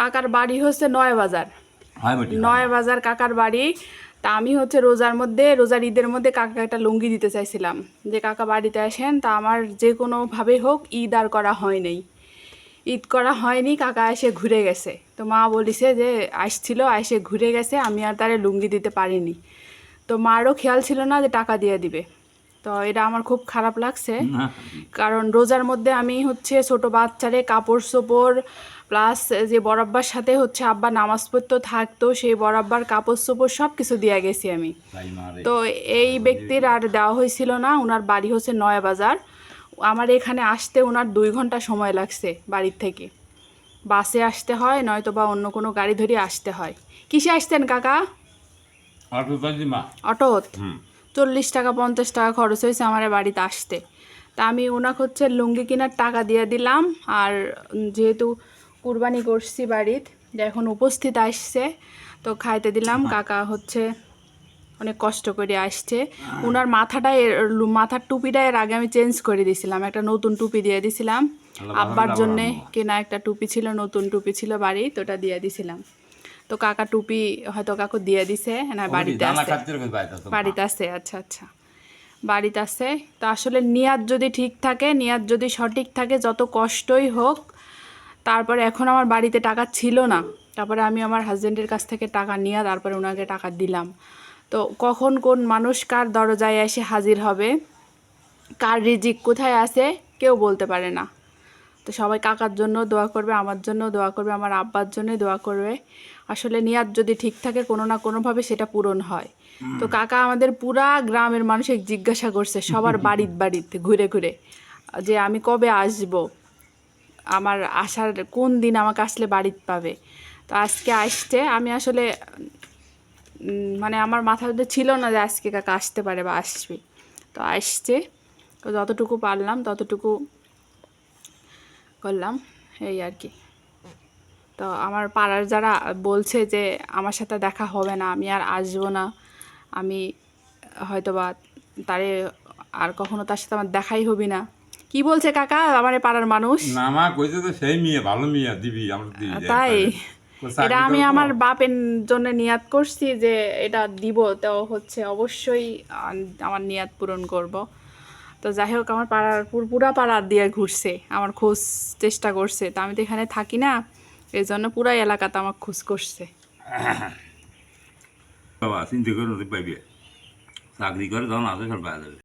কাকার বাড়ি হচ্ছে নয় বাজার। নয় বাজার কাকার বাড়ি। তা আমি হচ্ছে রোজার ঈদের মধ্যে কাকা একটা লুঙ্গি দিতে চাইছিলাম, যে কাকা বাড়িতে আসেন। তা আমার যে কোনোভাবে হোক ঈদ আর করা হয়নি, ঈদ করা হয়নি। কাকা এসে ঘুরে গেছে। তো মা বলিছে যে আসছিল, এসে ঘুরে গেছে, আমি আর তারে লুঙ্গি দিতে পারিনি। তো মারও খেয়াল ছিল না যে টাকা দিয়ে দিবে। তো এটা আমার খুব খারাপ লাগছে, কারণ রোজার মধ্যে আমি হচ্ছে ছোটো বাচ্চারে কাপড় চোপড় প্লাস যে বরাব্বার সাথে হচ্ছে আব্বা নামাজ পড়তে থাকতো, সেই বরাব্বার কাপড় চোপড় সব কিছু দিয়ে গেছি আমি। তো এই ব্যক্তির আর দেওয়া হয়েছিল না। ওনার বাড়ি হচ্ছে নয় বাজার। আমার এখানে আসতে ওনার 2 ঘন্টা সময় লাগছে বাড়ির থেকে। বাসে আসতে হয়, নয়তো বা অন্য কোনো গাড়ি ধরে আসতে হয়। কিসে আসতেন কাকা? অটোত 40 টাকা 50 টাকা খরচ হয়েছে আমার বাড়িতে আসতে। তা আমি ওনাকে হচ্ছে লুঙ্গি কেনার টাকা দিয়ে দিলাম। আর যেহেতু কুরবানি করছি বাড়িতে, এখন উপস্থিত আসছে, তো খাইতে দিলাম। কাকা হচ্ছে অনেক কষ্ট করে আসছে। ওনার মাথার টুপিটা এর আগে আমি চেঞ্জ করে দিয়েছিলাম, একটা নতুন টুপি দিয়ে দিছিলাম। আব্বার জন্যে কেনা একটা টুপি ছিল, নতুন টুপি ছিল বাড়ি, তো ওটা দিয়ে দিছিলাম। তো কাকা টুপি হয়তো কাকু দিয়ে দিছে না, বাড়িতে আছে। বাড়িতে আছে, আচ্ছা আচ্ছা, বাড়িতে আছে। তো আসলে নিয়াত যদি ঠিক থাকে, নিয়াত যদি সঠিক থাকে, যত কষ্টই হোক। তারপরে এখন আমার বাড়িতে টাকা ছিল না, তারপরে আমি আমার হাজব্যান্ডের কাছ থেকে টাকা নিয়ে তারপরে ওনাকে টাকা দিলাম। তো কখন কোন মানুষ কার দরজায় এসে হাজির হবে, কার রিজিক কোথায় আছে, কেউ বলতে পারে না। তো সবাই কাকার জন্য দোয়া করবে, আমার জন্য দোয়া করবে, আমার আব্বার জন্য দোয়া করবে। আসলে নিয়াত যদি ঠিক থাকে, কোনো না কোনোভাবে সেটা পূরণ হয়। তো কাকা আমাদের পুরা গ্রামের মানুষকে জিজ্ঞাসা করছে, সবার বাড়িতে ঘুরে ঘুরে, যে আমি কবে আসব, আমার আসার কোন দিন আমাকে আসলে বাড়িতে পাবে। তো আজকে আসছে। আমি আসলে মানে আমার মাথার মধ্যে ছিল না যে আজকে কাকা আসতে পারে বা আসবে। তো আসছে, তো যতটুকু পারলাম ততটুকু করলাম, এই আর কি। তো আমার পাড়ার যারা বলছে যে আমার সাথে দেখা হবে না, আমি আর আসবো না, আমি হয়তোবা তারে আর কখনো তার সাথে আমার দেখাই হবি না, কি বলছে কাকা আমার পাড়ার মানুষ? না মা কইছে তো সেই মেয়ে ভালো মেয়ে দিবি, আমরা দিবি তাই এটা আমি আমার বাপের জন্য নিয়াত করছি যে এটা দিব, তো হচ্ছে অবশ্যই আমার নিয়াত পূরণ করব। তো যাই হোক, আমার পাড়ার পুরা পাড়া দিয়ে ঘুরছে, আমার খোঁজ চেষ্টা করছে। তো আমি তো এখানে থাকি না, এই জন্য পুরা এলাকাতে আমার খোঁজ করছে। বাবা চিন্তা করে পাইবে, চাকরি করে তখন আসে সব পাওয়া যাবে।